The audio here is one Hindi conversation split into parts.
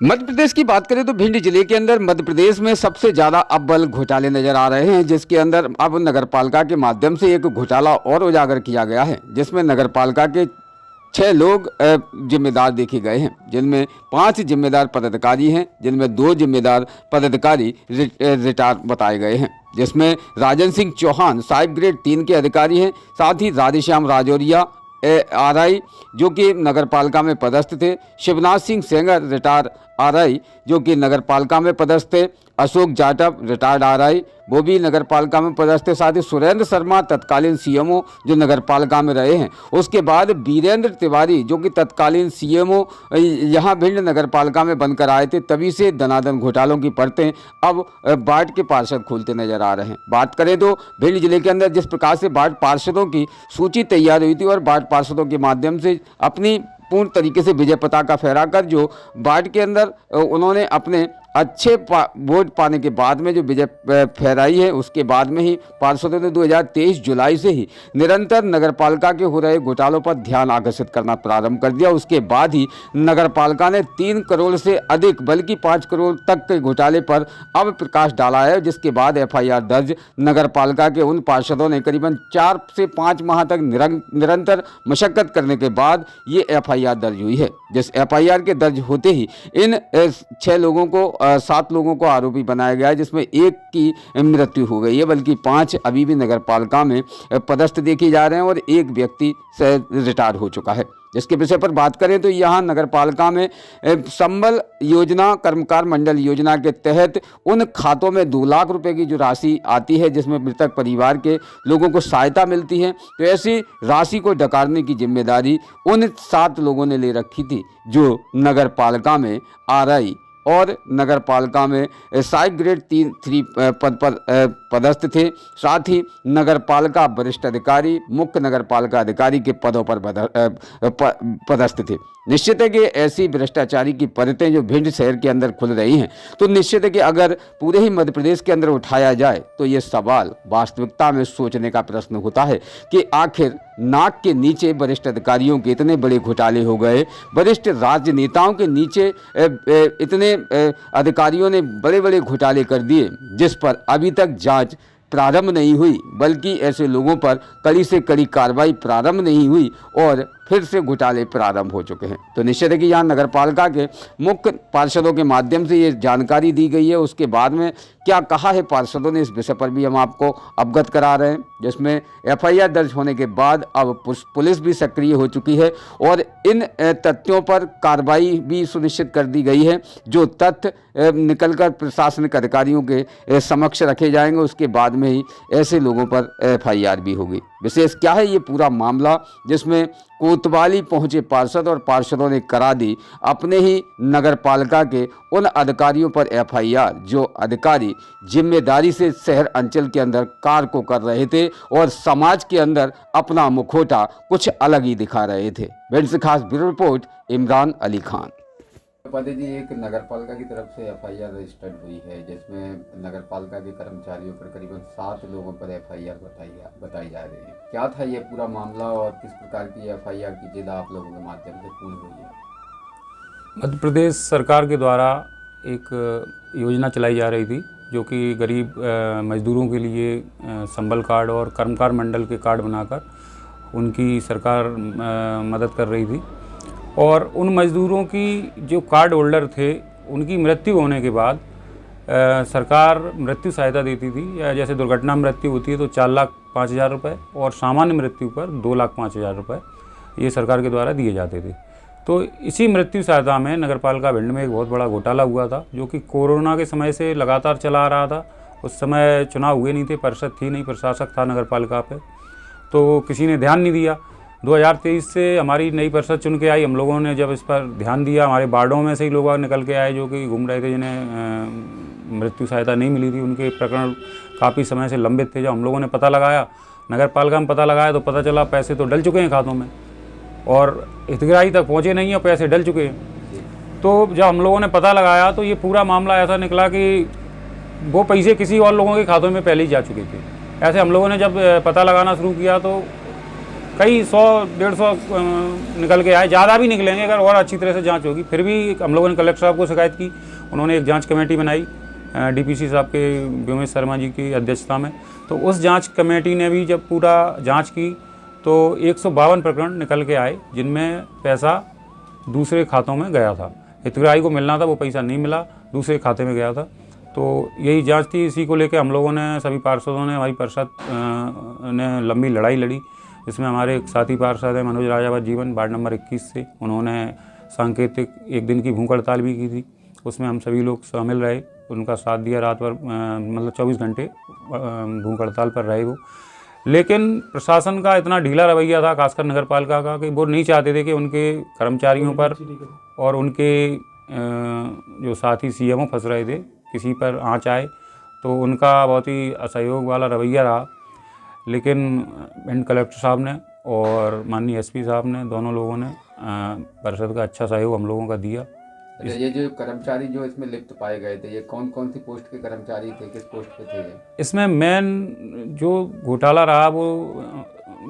मध्य प्रदेश की बात करें तो भिंड जिले के अंदर मध्य प्रदेश में सबसे ज़्यादा अव्वल घोटाले नजर आ रहे हैं, जिसके अंदर अब नगरपालिका के माध्यम से एक घोटाला और उजागर किया गया है, जिसमें नगरपालिका के 6 लोग जिम्मेदार देखे गए हैं, जिनमें 5 जिम्मेदार पदाधिकारी हैं, जिनमें 2 जिम्मेदार पदाधिकारी रिटायर बताए गए हैं, जिसमें राजन सिंह चौहान साहिब ग्रेड 3 के अधिकारी हैं। साथ ही राधेश्याम राजौरिया आरआई जो कि नगरपालिका में पदस्थ थे, शिवनाथ सिंह सेंगर रिटायर आरआई जो कि नगरपालिका में पदस्थ थे, अशोक जाटव रिटायर्ड आरआई वो भी नगरपालिका में पदस्थ थे। साथ ही सुरेंद्र शर्मा तत्कालीन सीएमओ जो नगरपालिका में रहे हैं। उसके बाद वीरेंद्र तिवारी जो कि तत्कालीन सीएमओ यहाँ भिंड नगरपालिका में बनकर आए थे, तभी से धनाधन घोटालों की परतें अब वार्ड के पार्षद खोलते नजर आ रहे हैं। बात करें तो भिंड जिले के अंदर जिस प्रकार से वार्ड पार्षदों की सूची तैयार हुई थी और वार्ड पार्षदों के माध्यम से अपनी पूर्ण तरीके से विजय पताका फहराकर जो वार्ड के अंदर उन्होंने अपने अच्छे वोट पाने के बाद में जो विजय फहराई है, उसके बाद में ही पार्षदों ने 2023 जुलाई से ही निरंतर नगरपालिका के हो रहे घोटालों पर ध्यान आकर्षित करना प्रारंभ कर दिया। उसके बाद ही नगरपालिका ने 3 करोड़ से अधिक बल्कि 5 करोड़ तक के घोटाले पर अब प्रकाश डाला है, जिसके बाद एफआईआर दर्ज नगरपालिका के उन पार्षदों ने करीबन 4 से 5 माह तक निरंतर मशक्कत करने के बाद ये एफआईआर दर्ज हुई है। जिस एफआईआर के दर्ज होते ही इन 6 लोगों को 7 लोगों को आरोपी बनाया गया है, जिसमें 1 की मृत्यु हो गई है, बल्कि 5 अभी भी नगरपालिका में पदस्थ देखे जा रहे हैं और 1 व्यक्ति रिटायर हो चुका है। जिसके विषय पर बात करें तो यहाँ नगरपालिका में संबल योजना कर्मकार मंडल योजना के तहत उन खातों में 2 लाख रुपए की जो राशि आती है, जिसमें मृतक परिवार के लोगों को सहायता मिलती है, तो ऐसी राशि को डकारने की जिम्मेदारी उन 7 लोगों ने ले रखी थी जो नगरपालिका में आरआई और नगरपालिका में साहिब ग्रेड 3 पद पर पदस्थ थे। साथ ही नगरपालिका वरिष्ठ अधिकारी मुख्य नगरपालिका अधिकारी के पदों पर पदस्थ थे। निश्चित है कि ऐसी भ्रष्टाचारी की परतें जो भिंड शहर के अंदर खुल रही हैं, तो निश्चित है कि अगर पूरे ही मध्य प्रदेश के अंदर उठाया जाए तो ये सवाल वास्तविकता में सोचने का प्रश्न होता है कि आखिर नाक के नीचे वरिष्ठ अधिकारियों के इतने बड़े घोटाले हो गए, वरिष्ठ राजनेताओं के नीचे इतने अधिकारियों ने बड़े बड़े घोटाले कर दिए, जिस पर अभी तक जांच प्रारंभ नहीं हुई, बल्कि ऐसे लोगों पर कड़ी से कड़ी कार्रवाई प्रारंभ नहीं हुई और फिर से घोटाले प्रारंभ हो चुके हैं। तो निश्चित है कि यहाँ नगरपालिका के मुख्य पार्षदों के माध्यम से ये जानकारी दी गई है। उसके बाद में क्या कहा है पार्षदों ने, इस विषय पर भी हम आपको अवगत करा रहे हैं, जिसमें एफआईआर दर्ज होने के बाद अब पुलिस भी सक्रिय हो चुकी है और इन तथ्यों पर कार्रवाई भी सुनिश्चित कर दी गई है। जो तथ्य निकलकर प्रशासनिक अधिकारियों के समक्ष रखे जाएंगे, उसके बाद में ही ऐसे लोगों पर एफआईआर भी होगी। विशेष क्या है ये पूरा मामला, जिसमें कोतवाली पहुंचे पार्षद और पार्षदों ने करा दी अपने ही नगरपालिका के उन अधिकारियों पर एफआईआर जो अधिकारी जिम्मेदारी से शहर अंचल के अंदर कार्य को कर रहे थे और समाज के अंदर अपना मुखौटा कुछ अलग ही दिखा रहे थे। भिंड से खास ब्यूरो रिपोर्ट इमरान अली खान। पति जी, एक नगरपालिका की तरफ से एफआईआर रजिस्टर्ड हुई है, जिसमें नगरपालिका के कर्मचारियों पर करीबन 7 लोगों पर एफआईआर बताई जा रही है। क्या था ये पूरा मामला और किस प्रकार की एफआईआर की जिद आप लोगों के माध्यम से पूर्ण हुई है? मध्य प्रदेश सरकार के द्वारा एक योजना चलाई जा रही थी, जो कि गरीब मजदूरों के लिए संबल कार्ड और कर्मकार मंडल के कार्ड बनाकर उनकी सरकार मदद कर रही थी। और उन मज़दूरों की जो कार्ड होल्डर थे, उनकी मृत्यु होने के बाद सरकार मृत्यु सहायता देती थी, या जैसे दुर्घटना मृत्यु होती है तो 4,05,000 रुपये और सामान्य मृत्यु पर 2,05,000 रुपये ये सरकार के द्वारा दिए जाते थे। तो इसी मृत्यु सहायता में नगरपालिका भिंड में एक बहुत बड़ा घोटाला हुआ था, जो कि कोरोना के समय से लगातार चला आ रहा था। उस समय चुनाव हुए नहीं थे, परिषद थी नहीं, प्रशासक था नगरपालिका पे, तो किसी ने ध्यान नहीं दिया। 2023 से हमारी नई परिषद चुन के आई, हम लोगों ने जब इस पर ध्यान दिया, हमारे वार्डों में से ही लोग निकल के आए जो कि घूम रहे थे, जिन्हें मृत्यु सहायता नहीं मिली थी। उनके प्रकरण काफ़ी समय से लंबित थे। जब हम लोगों ने पता लगाया, नगरपालिका में पता लगाया, तो पता चला पैसे तो डल चुके हैं खातों में और हितग्राही तक पहुँचे नहीं और पैसे डल चुके हैं। तो जब हम लोगों ने पता लगाया तो ये पूरा मामला ऐसा निकला कि वो पैसे किसी और लोगों के खातों में पहले ही जा चुके थे। ऐसे हम लोगों ने जब पता लगाना शुरू किया तो कई 100-150 निकल के आए, ज़्यादा भी निकलेंगे अगर और अच्छी तरह से जांच होगी। फिर भी हम लोगों ने कलेक्टर साहब को शिकायत की, उन्होंने एक जांच कमेटी बनाई डीपीसी साहब के व्योमेश शर्मा जी की अध्यक्षता में। तो उस जांच कमेटी ने भी जब पूरा जांच की तो 152 प्रकरण निकल के आए जिनमें पैसा दूसरे खातों में गया था। हितग्राही को मिलना था, वो पैसा नहीं मिला, दूसरे खाते में गया था। तो यही जांच थी। इसी को लेकर हम लोगों ने, सभी पार्षदों ने, हमारी परिषद ने लंबी लड़ाई लड़ी। इसमें हमारे एक साथी पार्षद हैं मनोज राजावत जीवन, वार्ड नंबर 21 से, उन्होंने सांकेतिक 1 दिन की भूख हड़ताल भी की थी। उसमें हम सभी लोग शामिल रहे, उनका साथ दिया। रात भर मतलब 24 घंटे भूख हड़ताल पर रहे वो। लेकिन प्रशासन का इतना ढीला रवैया था, खासकर नगर पालिका का, कि वो नहीं चाहते थे कि उनके कर्मचारियों पर और उनके जो साथी सीएमओ फंस रहे थे किसी पर आँच आए। तो उनका बहुत ही असहयोग वाला रवैया रहा। लेकिन भिंड कलेक्टर साहब ने और माननीय एसपी साहब ने, दोनों लोगों ने परिषद का अच्छा सहयोग हम लोगों का दिया। अच्छा, ये जो कर्मचारी जो इसमें लिप्त पाए गए थे, ये कौन कौन सी पोस्ट के कर्मचारी थे, किस पोस्ट पे थे ये? इसमें मेन जो घोटाला रहा वो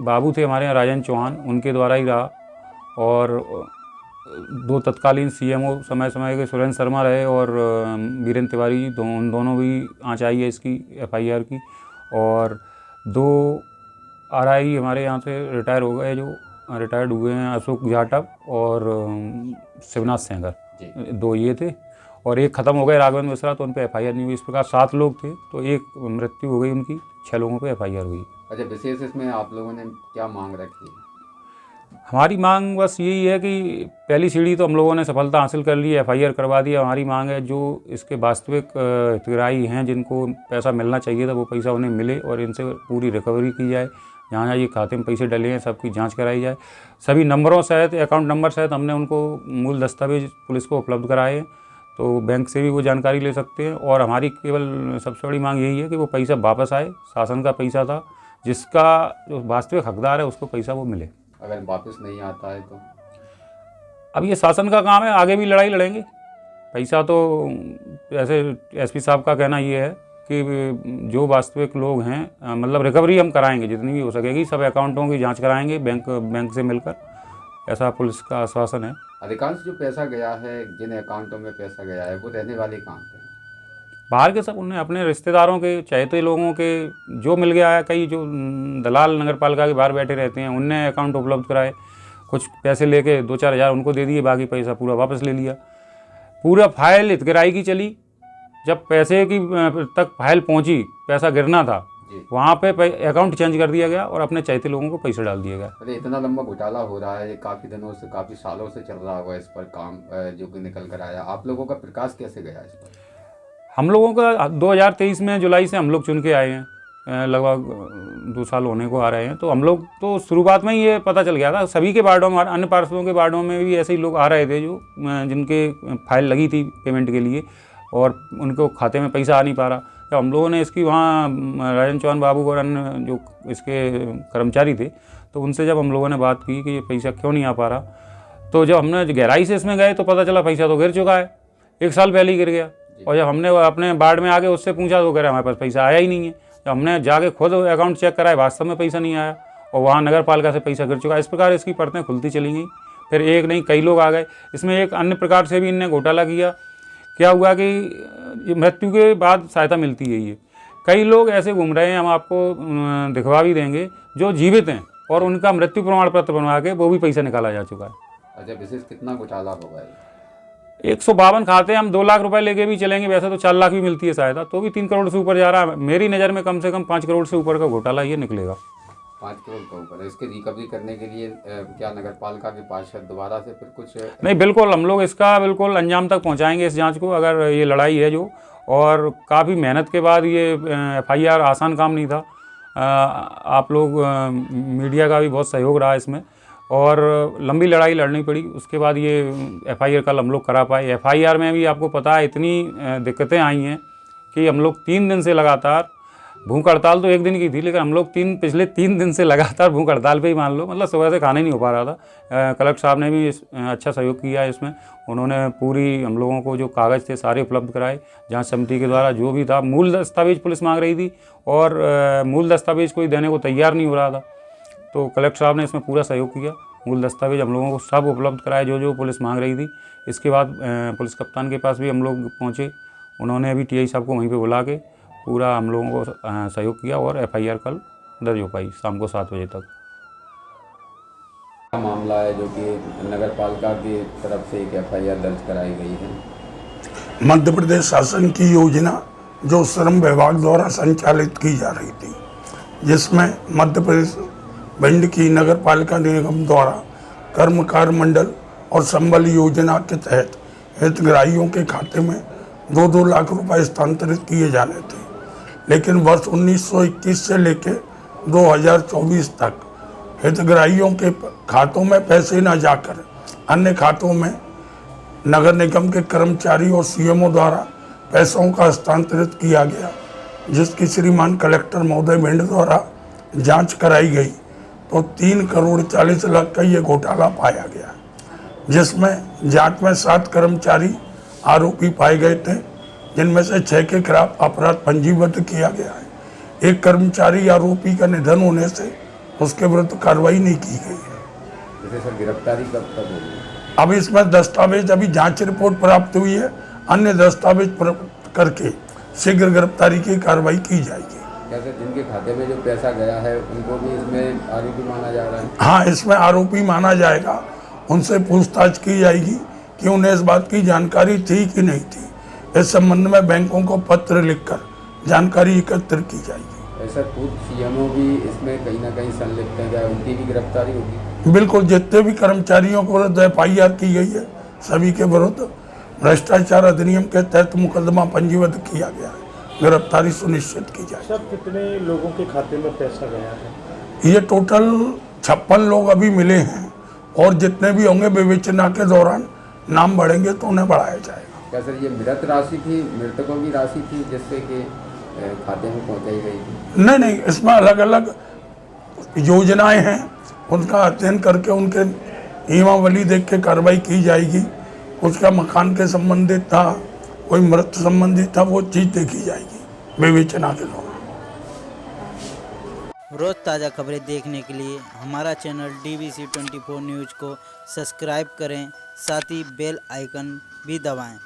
बाबू थे हमारे यहाँ, राजन चौहान, उनके द्वारा ही रहा। और 2 तत्कालीन सीएमओ समय समय के सुरेंद्र शर्मा रहे और वीरेंद्र तिवारी जी, उन दोनों भी आँच आई है इसकी एफआईआर की। और 2 आरआई हमारे यहाँ से रिटायर हो गए, जो रिटायर्ड हुए हैं, अशोक जाटव और शिवनाथ सेंगर, 2 ये थे। और एक ख़त्म हो गए राघवेंद्र मिश्रा, तो उन पर एफआईआर नहीं हुई। इस प्रकार 7 लोग थे, तो एक मृत्यु हो गई उनकी, 6 लोगों पे एफआईआर हुई। अच्छा, विशेष इसमें आप लोगों ने क्या मांग रखी? हमारी मांग बस यही है कि पहली सीढ़ी तो हम लोगों ने सफलता हासिल कर ली, एफआईआर करवा दिया। हमारी मांग है जो इसके वास्तविक हितग्राही हैं, जिनको पैसा मिलना चाहिए था, वो पैसा उन्हें मिले और इनसे पूरी रिकवरी की जाए। जहाँ जहाँ ये खाते में पैसे डले हैं सबकी जांच कराई जाए। सभी नंबरों सहित, अकाउंट नंबर सहित हमने उनको मूल दस्तावेज पुलिस को उपलब्ध कराए हैं, तो बैंक से भी वो जानकारी ले सकते हैं। और हमारी केवल सबसे बड़ी मांग यही है कि वो पैसा वापस आए। शासन का पैसा था, जिसका जो वास्तविक हकदार है उसको पैसा वो मिले। अगर वापस नहीं आता है तो? अब ये शासन का काम है, आगे भी लड़ाई लड़ेंगे। पैसा तो ऐसे एसपी साहब का कहना ये है कि जो वास्तविक लोग हैं, मतलब रिकवरी हम कराएंगे जितनी भी हो सकेगी, सब अकाउंटों की जांच कराएंगे बैंक से मिलकर, ऐसा पुलिस का आश्वासन है। अधिकांश जो पैसा गया है, जिन अकाउंटों में पैसा गया है, वो रहने वाले कहाँ के? बाहर के सब, उन्हें अपने रिश्तेदारों के, चाहते लोगों के जो मिल गया है। कई जो दलाल नगर पालिका के बाहर बैठे रहते हैं, उनने अकाउंट उपलब्ध कराए, कुछ पैसे लेके 2-4 हज़ार उनको दे दिए, बाकी पैसा पूरा वापस ले लिया। पूरा फाइल हितग्राही की चली। जब पैसे की तक फाइल पहुंची, पैसा गिरना था, वहाँ पे अकाउंट चेंज कर दिया गया और अपने चाहते लोगों को पैसा डाल दिया गया। अरे इतना लंबा घोटाला हो रहा है, ये काफ़ी दिनों से, काफ़ी सालों से चल रहा होगा इस पर काम, जो कि निकल कर आया। आप लोगों का प्रकाश कैसे गया इस पर? हम लोगों का 2023 में जुलाई से हम लोग चुन के आए हैं, लगभग 2 साल होने को आ रहे हैं। तो हम लोग तो शुरुआत में ही ये पता चल गया था, सभी के वार्डों में, अन्य पार्षदों के वार्डों में भी ऐसे ही लोग आ रहे थे जो जिनके फाइल लगी थी पेमेंट के लिए और उनको खाते में पैसा आ नहीं पा रहा। जब हम लोगों ने इसकी, वहाँ राजन चौहान बाबू और अन्य जो इसके कर्मचारी थे, तो उनसे जब हम लोगों ने बात की कि ये पैसा क्यों नहीं आ पा रहा, तो जब हमने गहराई से इसमें गए तो पता चला पैसा तो गिर चुका है, 1 साल पहले ही गिर गया। और जब हमने अपने वार्ड में आके उससे पूछा तो कह रहे हमारे पास पैसा आया ही नहीं है। जब हमने जाके खुद अकाउंट चेक कराया, वास्तव में पैसा नहीं आया और वहाँ नगर पालिका से पैसा गिर चुका। इस प्रकार इसकी परतें खुलती चली गई। फिर एक नहीं कई लोग आ गए। इसमें एक अन्य प्रकार से भी इनने घोटाला किया। क्या हुआ कि मृत्यु के बाद सहायता मिलती है, ये कई लोग ऐसे घूम रहे हैं, हम आपको दिखवा भी देंगे, जो जीवित हैं और उनका मृत्यु प्रमाण पत्र बनवा के वो भी पैसा निकाला जा चुका है। अच्छा, विशेष कितना घोटाला होगा? 152 खाते, हम 2 लाख रुपए लेके भी चलेंगे, वैसे तो 4 लाख भी मिलती है सहायता, तो भी 3 करोड़ से ऊपर जा रहा है। मेरी नज़र में कम से कम 5 करोड़ से ऊपर का घोटाला ये निकलेगा। 5 करोड़ का ऊपर। इसके रिकवरी करने के लिए क्या नगर पालिका के पार्षद दोबारा से फिर कुछ? नहीं, बिल्कुल हम लोग इसका बिल्कुल अंजाम तक पहुंचाएंगे इस जांच को, अगर ये लड़ाई है जो, और काफ़ी मेहनत के बाद ये एफआईआर आसान काम नहीं था। आप लोग मीडिया का भी बहुत सहयोग रहा इसमें और लंबी लड़ाई लड़नी पड़ी। उसके बाद ये एफआईआर कल हम लोग करा पाए। एफआईआर में भी आपको पता है इतनी दिक्कतें आई हैं कि हम लोग 3 दिन से लगातार, भूख हड़ताल तो 1 दिन की थी, लेकिन हम लोग पिछले 3 दिन से लगातार भूख हड़ताल पे ही मान लो, मतलब सुबह से खाना ही नहीं हो पा रहा था। कलेक्टर साहब ने भी अच्छा सहयोग किया है इसमें। उन्होंने पूरी हम लोगों को जो कागज़ थे सारे उपलब्ध कराए। जांच समिति के द्वारा जो भी था, मूल दस्तावेज पुलिस मांग रही थी और मूल दस्तावेज कोई देने को तैयार नहीं हो रहा था। तो कलेक्टर साहब ने इसमें पूरा सहयोग किया। मूल दस्तावेज हम लोगों को सब उपलब्ध कराए जो जो पुलिस मांग रही थी। इसके बाद पुलिस कप्तान के पास भी हम लोग पहुँचे। उन्होंने भी टीआई साहब को वहीं पे बुला के पूरा हम लोगों को सहयोग किया और एफआईआर कल दर्ज हो पाई शाम को 7 बजे तक। मामला है जो कि नगर पालिका की तरफ से एक एफआईआर दर्ज कराई गई है। मध्य प्रदेश शासन की योजना जो श्रम विभाग द्वारा संचालित की जा रही थी, जिसमें मध्य प्रदेश भिंड की नगर पालिका निगम द्वारा कर्मकार मंडल और संबल योजना के तहत हितग्राहियों के खाते में 2-2 लाख रुपए स्थानांतरित किए जाने थे। लेकिन वर्ष 1921 से लेकर 2024 तक हितग्राहियों के खातों में पैसे न जाकर अन्य खातों में नगर निगम के कर्मचारी और सीएमओ द्वारा पैसों का हस्तांतरित किया गया, जिसकी श्रीमान कलेक्टर महोदय भिंड द्वारा जांच कराई गई तो 3 करोड़ 40 लाख का ये घोटाला पाया गया, जिसमें जांच में 7 कर्मचारी आरोपी पाए गए थे, जिनमें से 6 के खिलाफ अपराध पंजीबद्ध किया गया है। एक कर्मचारी आरोपी का निधन होने से उसके विरुद्ध कार्रवाई नहीं की गई है। जैसे सर गिरफ्तारी कब तक होगी? अब इसमें दस्तावेज अभी जांच रिपोर्ट प्राप्त हुई है, अन्य दस्तावेज प्राप्त करके शीघ्र गिरफ्तारी की कार्रवाई की जाएगी। कैसे जिनके खाते में जो पैसा गया है उनको भी इसमें आरोपी माना जा रहा है? हाँ, इसमें आरोपी माना जाएगा। उनसे पूछताछ की जाएगी कि उन्हें इस बात की जानकारी थी कि नहीं थी। इस संबंध में बैंकों को पत्र लिखकर जानकारी एकत्र की जाएगी। ऐसा खुद सीएमओ भी इसमें कहीं ना कहीं संलिप्त है, क्या उनकी भी गिरफ्तारी होगी? बिल्कुल, जितने भी कर्मचारियों के विरुद्ध एफआईआर की गई है सभी के विरुद्ध भ्रष्टाचार अधिनियम के तहत मुकदमा पंजीबद्ध किया गया है, गिरफ्तारी सुनिश्चित की जाए। सब कितने लोगों के खाते में पैसा गया है? ये टोटल 56 लोग अभी मिले हैं और जितने भी होंगे विवेचना के दौरान नाम बढ़ेंगे तो उन्हें बढ़ाया जाएगा। क्या सर ये मृत राशि थी, मृतकों की राशि थी जिससे कि खाते में पहुंचाई गई थी? नहीं, इसमें अलग अलग योजनाएं हैं, उनका अध्ययन करके उनके नियमावली देख के कार्रवाई की जाएगी। उसका मकान के संबंधित था, कोई मृत संबंधित था, वो चीज़ देखी जाएगी विवेचना के दौरान। रोज़ ताज़ा खबरें देखने के लिए हमारा चैनल DBC 24 न्यूज़ को सब्सक्राइब करें, साथ ही बेल आइकन भी दबाएं।